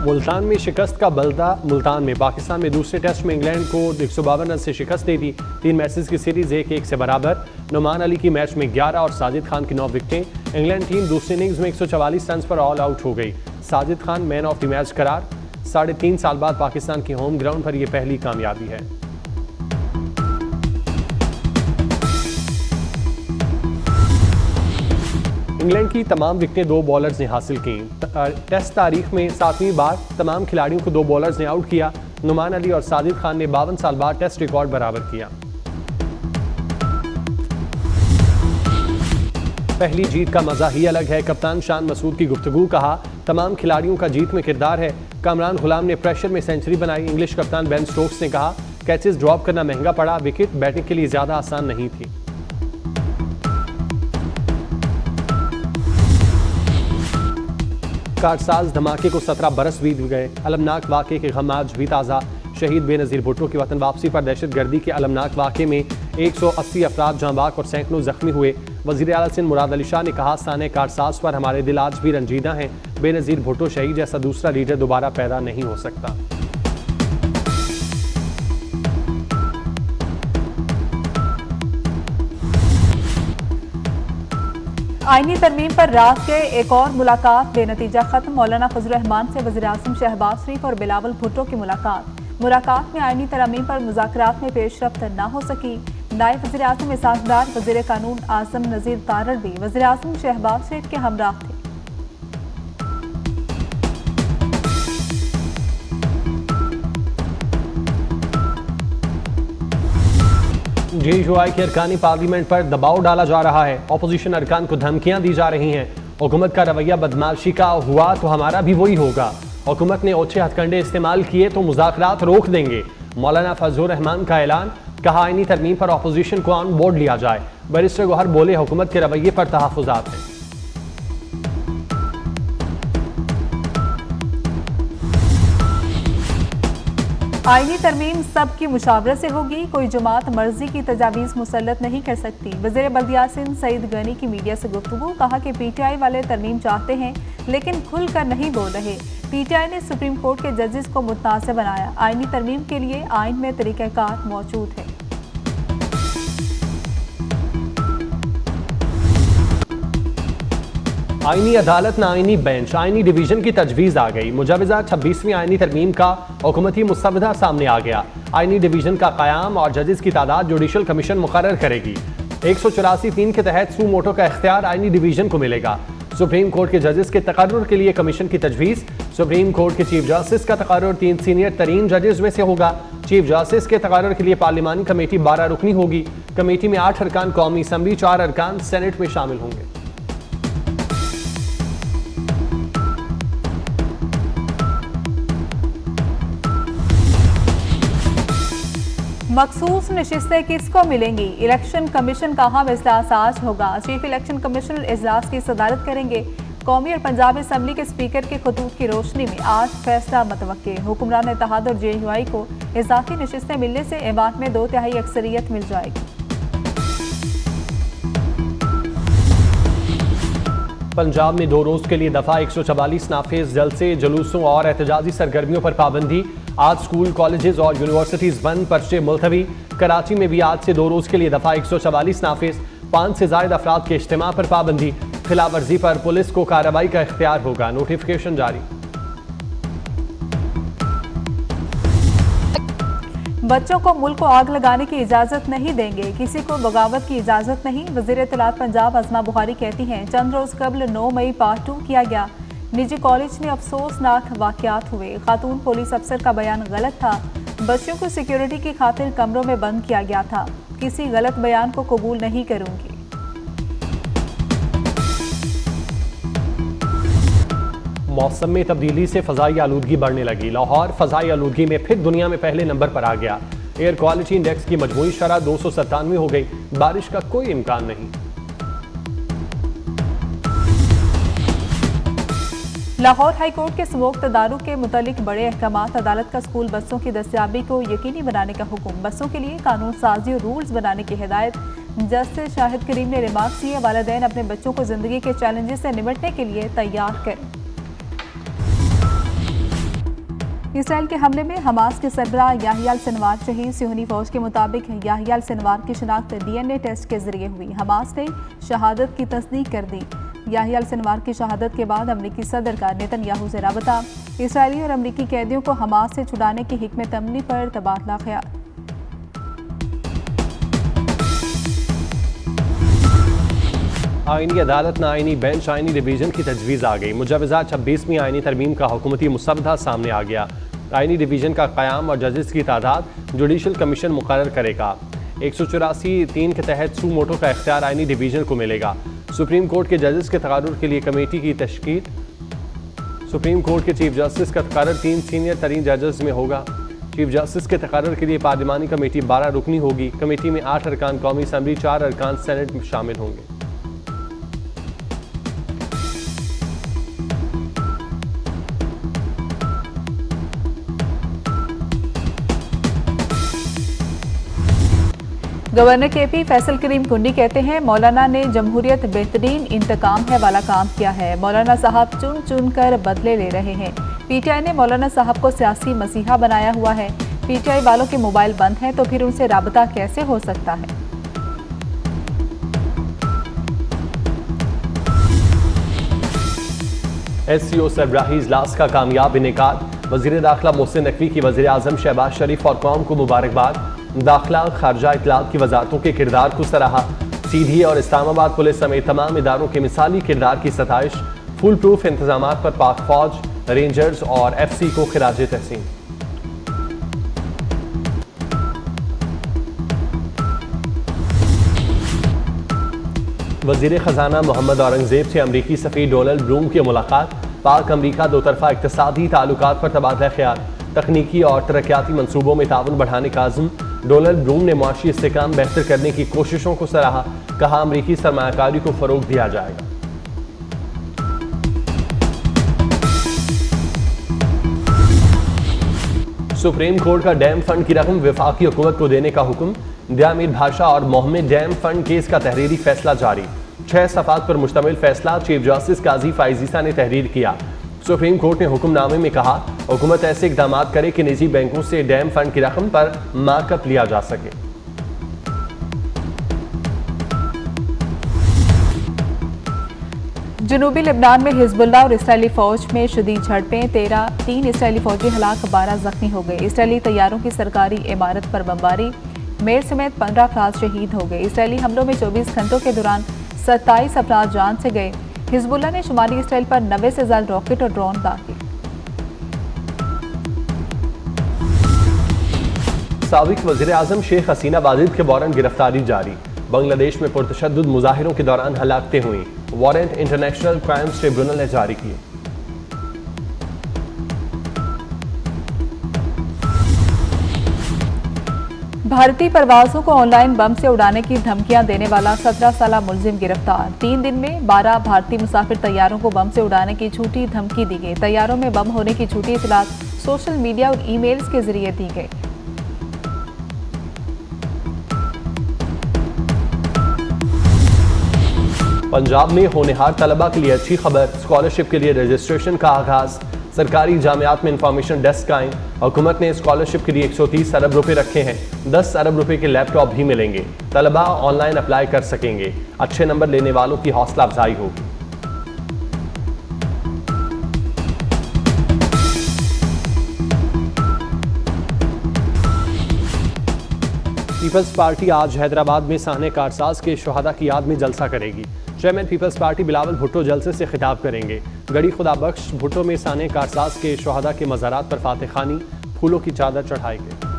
मुल्तान में शिकस्त का बलदा। मुल्तान में पाकिस्तान में दूसरे टेस्ट में इंग्लैंड को 152 रन से शिकस्त दे दी। 3 मैचेस की सीरीज 1-1 से बराबर। नुमान अली की मैच में 11 और साजिद खान की 9 विकेटें। इंग्लैंड टीम दूसरी इनिंग्स में 144 रन पर ऑल आउट हो गई। Sajid Khan man of the match करार। 3.5 साल बाद पाकिस्तान की होम ग्राउंड पर यह पहली कामयाबी है। इंग्लैंड की तमाम विकेटें 2 बॉलर्स ने हासिल की। टेस्ट तारीख में 7वीं बार तमाम खिलाड़ियों को 2 बॉलर्स ने आउट किया। नुमान अली और साजिद खान ने 52 साल बाद टेस्ट रिकॉर्ड बराबर किया। पहली जीत का मजा ही अलग है। कप्तान शान मसूद की गुफ्तगू। कहा, तमाम खिलाड़ियों का जीत में किरदार है। कामरान गुलाम ने प्रेशर में सेंचुरी बनाई। इंग्लिश कप्तान बेन स्टोक्स ने कहा, कैचेस ड्रॉप करना महंगा पड़ा। विकेट बैटिंग के लिए ज्यादा आसान नहीं थी। कारसाज धमाके को 17 बरस बीत गए। अलमनाक वाक़े के गम आज भी ताज़ा। शहीद बेनज़ीर भुट्टो की वतन वापसी पर दहशतगर्दी के अलमनाक वाक़े में 180 अफराद जाँ बाक और सैकड़ों जख्मी हुए। वज़ीर आला सिंध मुराद अली शाह ने कहा, साने कारसाज पर हमारे दिल आज भी रंजीदा हैं। बेनज़ीर भुट्टो शहीद जैसा दूसरा लीडर दोबारा पैदा नहीं हो सकता। आईनी तरमीम पर रात के एक और मुलाकात बेनतीजा खत्म। मौलाना फजल रहमान से वज़ीर आज़म शहबाज शरीफ और बिलावल भुट्टो की मुलाकात में आईनी तरमीम पर मुज़ाकरात में पेशरफ्त न हो सकी। नायब वज़ीर आज़म इसाकदार वज़ीर कानून आज़म नज़ीर तारड़ भी वज़ीर आज़म शहबाज शरीफ के हमराह थे। JUI के अरकानी पार्लियामेंट पर दबाव डाला जा रहा है। अपोजिशन अरकान को धमकियां दी जा रही हैं। हुकूमत का रवैया बदमाशी का हुआ तो हमारा भी वही होगा। हुकूमत ने ओछे हथकंडे इस्तेमाल किए तो मुज़ाकरात रोक देंगे। मौलाना फजल रहमान का ऐलान। कहा, आईनी तरमीम पर अपोजिशन को ऑन बोर्ड लिया जाए। बैरिस्टर गौहर बोले, हुकूमत के रवैये पर तहफ़्फ़ुज़ात हैं। आईनी तरमीम सबकी मुशावरत से होगी। कोई जमात मर्जी की तजावीज़ मुसल्लत नहीं कर सकती। वज़ीर बल्दियात सिंध सईद गनी की मीडिया से गुफ्तगू। कहा कि PTI वाले तरमीम चाहते हैं लेकिन खुलकर नहीं बोल रहे। PTI ने सुप्रीम कोर्ट के जजेस को मुतनाज़िर बनाया। आईनी तरमीम के लिए आइन में तरीक़ाकार मौजूद है। आईनी अदालत न आईनी बेंच, आईनी डिवीजन की तजवीज़ आ गई। मुजाविजा 26वीं आईनी तरमीम का हुकूमती मुस्तवदा सामने आ गया। आईनी डिवीजन का क़याम और जजेस की तादाद जुडिशल कमीशन मुकर्रर करेगी। 184(3) के तहत सू मोटो का इख्तियार आईनी डिवीजन को मिलेगा। सुप्रीम कोर्ट के जजेस के तकर्रुर के लिए कमीशन की तजवीज़। सुप्रीम कोर्ट के चीफ जस्टिस का तकर्रुर 3 सीनियर तरीन जजेस में से होगा। चीफ जस्टिस के तकर्रुर के लिए पार्लिमानी कमेटी 12 रुकनी होगी। कमेटी में 8 अरकान कौमी असम्बली, 4 अरकान सेनेट में शामिल होंगे। मखसूस नशिस्तें किसको मिलेंगी? इलेक्शन कमीशन का अहम इजलास आज होगा। चीफ इलेक्शन कमिश्नर इजलास की सदारत करेंगे। कौमी और पंजाबी असम्बली के स्पीकर के खतूत की रोशनी में आज फैसला मतवक्के। हुक्मरान इत्तेहाद और JUI को इजाफी नशिस्तें मिलने से ऐवान में 2/3 अक्सरियत मिल जाएगी। पंजाब में 2 रोज के लिए दफा 144 नाफिज। जलसे, जुलूसों और एहतजाजी सरगर्मियों पर पाबंदी। आज स्कूल, कॉलेजेस और यूनिवर्सिटीज बंद, पर्चे मुलतवी। कराची में भी आज से 2 रोज के लिए दफा 144 नाफिज। 5 से ज्यादा अफराद के इज्तिमा पर पाबंदी। खिलाफ वर्जी पर पुलिस को कार्रवाई का इख्तियार होगा। नोटिफिकेशन जारी। बच्चों को मुल्क को आग लगाने की इजाजत नहीं देंगे। किसी को बगावत की इजाजत नहीं। वज़ीर इत्तलात पंजाब अज़मा बुखारी कहती हैं, चंद रोज कबल 9 मई पार्ट 2 किया गया। निजी कॉलेज में अफसोसनाक वाक़यात हुए। खातून पुलिस अफसर का बयान गलत था। बच्चों को सिक्योरिटी की खातिर कमरों में बंद किया गया था। किसी गलत बयान को कबूल नहीं करूंगी। मौसम में तब्दीली से फ़ज़ाई आलूदगी बढ़ने लगी। लाहौर फ़ज़ाई आलूदगी में फिर दुनिया में पहले नंबर पर आ गया। एयर क्वालिटी इंडेक्स की मजमूई शरह 297 हो गई। बारिश का कोई इम्कान नहीं। लाहौर हाई कोर्ट के स्मोक तदारुक के मुतालिक बड़े अहकामात। अदालत का स्कूल बसों की दस्तयाबी को यकीनी बनाने का हुक्म। बसों के लिए कानून साजी और रूल्स बनाने की हिदायत। जस्टिस शाहिद करीम ने रिमार्क किए, वालिदैन अपने बच्चों को जिंदगी के चैलेंजेस से निपटने के लिए तैयार करें। इसराइल के हमले में हमास के सरबराह याहिया अल-सिनवार शहीद। सिहोनी फौज के मुताबिक याहिया अल-सिनवार की शिनाख्त DNA टेस्ट के जरिए हुई। हमास ने शहादत की तस्दीक कर दी। याहिया अल-सिनवार की शहादत के बाद अमरीकी सदर का नेतन्याहू से राबता। इसराइली और अमरीकी कैदियों को हमास से छुड़ाने की हिकमत अमली पर तबादला ख्याल। आईनी अदालत में आईनी बेंच आईनी डिवीजन की तजवीज़ आ गई। मुजवज़ा 26वीं आईनी तरमीम का हुकूमती मुसवदा सामने आ गया। आईनी डिवीजन का क़याम और जजेस की तादाद जुडिशल कमीशन मुकर्रर करेगा। 184(3) के तहत सू मोटो का इख्तियार आईनी डिवीजन को मिलेगा। सुप्रीम कोर्ट के जजेस के तकारुर के लिए कमेटी की तश्कील। सुप्रीम कोर्ट के चीफ जस्टिस का तकारुर 3 सीनियर तरीन जजेस में होगा। चीफ जस्टिस के तकारुर के लिए पार्लिमानी कमेटी 12 रुकनी होगी। कमेटी में 8 अरकान कौमी असम्बली, 4 अरकान सेनेट में शामिल होंगे। गवर्नर KP फैसल करीम कुंडी कहते हैं मौलाना ने जमहूरियत बेहतरीन इंतकाम है वाला काम किया है। मौलाना साहब चुन चुन कर बदले ले रहे हैं। PTI ने मौलाना साहब को सियासी मसीहा बनाया हुआ है। PTI वालों के मोबाइल बंद हैं तो फिर उनसे राबता कैसे हो सकता है। SCO सरबराही इजलास का कामयाब इनेकाद। वज़ीर दाखिला मोहसिन नकवी की वज़ीर आज़म शहबाज शरीफ और कौम को मुबारकबाद। दाखिला खारजा इत्तलात की वजारतों के किरदार को सराहा। सीधी और इस्लामाबाद पुलिस समेत तमाम इदारों के मिसाली किरदार की सताइश। फुल प्रूफ इंतजामात पर पाक फौज, रेंजर्स और FC को खिराज तहसीन। वज़ीर ख़जाना मोहम्मद औरंगज़ेब से अमरीकी सफ़ीर डोनाल्ड ब्लूम की मुलाकात। पाक अमरीका दोतरफा इक़्तिसादी ताल्लुकात पर तबादला ख्याल। तकनीकी और तरक्याती मनसूबों में ताउन बढ़ाने का आज़म। डोनाल्ड ब्लूम ने मुआशी इस्तेहकाम बेहतर करने की कोशिशों को सराहा। कहा अमरीकी सरमायाकारी को फ़रोग़ दिया जाएगा। सुप्रीम कोर्ट का डैम फंड की रकम वफाकी हुकूमत को देने का हुक्म। दियामीर भाषा और मोहम्मद डैम फंड केस का तहरीरी फैसला जारी। 6 सफ़ात पर मुश्तमिल फैसला चीफ जस्टिस काजी फाइजीसा ने तहरीर किया। सुप्रीम कोर्ट ने हुक्मनामे में कहा हुकूमत ऐसे इकदाम करे कि निजी बैंकों से डैम फंड की रकम पर मार्कअप लिया जा सके। जनूबी लेबनान में हिजबुल्लाह और इसराइली फौज में शदीद झड़पें। 3 इसराइली फौजी हलाक, 12 जख्मी हो गए। इसराइली तैयारों की सरकारी इमारत पर बमबारी। मेयर समेत 15 अफराद शहीद हो गए। इसराइली हमलों में 24 घंटों के दौरान 27 अफराद जान से गए। हिजबुल्लाह ने शुमाली इसराइल पर 90 से ज्यादा रॉकेट और ड्रोन दाग किए। साबिक वज़ीर आज़म शेख हसीना वाजिद के वारंट गिरफ्तारी जारी। बांग्लादेश में पुरतशद्दुद मुजाहिरों के दौरान हलाकतें हुई। वारंट इंटरनेशनल क्राइम्स ट्रिब्यूनल ने जारी किए। भारतीय परवाजों को ऑनलाइन बम से उड़ाने की धमकियां देने वाला 17 साला मुलजिम गिरफ्तार। 3 दिन में 12 भारतीय मुसाफिर तैयारों को बम से उड़ाने की झूठी धमकी दी गई। तैयारों में बम होने की झूठी इतलात सोशल मीडिया और ईमेल्स के जरिए दी गई। पंजाब में होनहार तलबा के लिए अच्छी खबर। स्कॉलरशिप के लिए रजिस्ट्रेशन का आगाज। सरकारी जामियात में इंफॉर्मेशन डेस्क कायम। हुकूमत ने स्कॉलरशिप के लिए 130 अरब रुपए रखे हैं। 10 अरब रुपए के लैपटॉप भी मिलेंगे। तलबा ऑनलाइन अप्लाई कर सकेंगे। अच्छे नंबर लेने वालों की हौसला अफजाई होगी। पीपल्स पार्टी आज हैदराबाद में साहने कारसाज के शहादा की याद में जलसा करेगी। Chairman Peoples Party Bilawal Bhutto जलसे से खिताब करेंगे। गड़ी खुदा बख्श भुट्टो में साहने कारसाज के शहादा के मज़ारात पर फातह खानी, फूलों की चादर चढ़ाएंगे।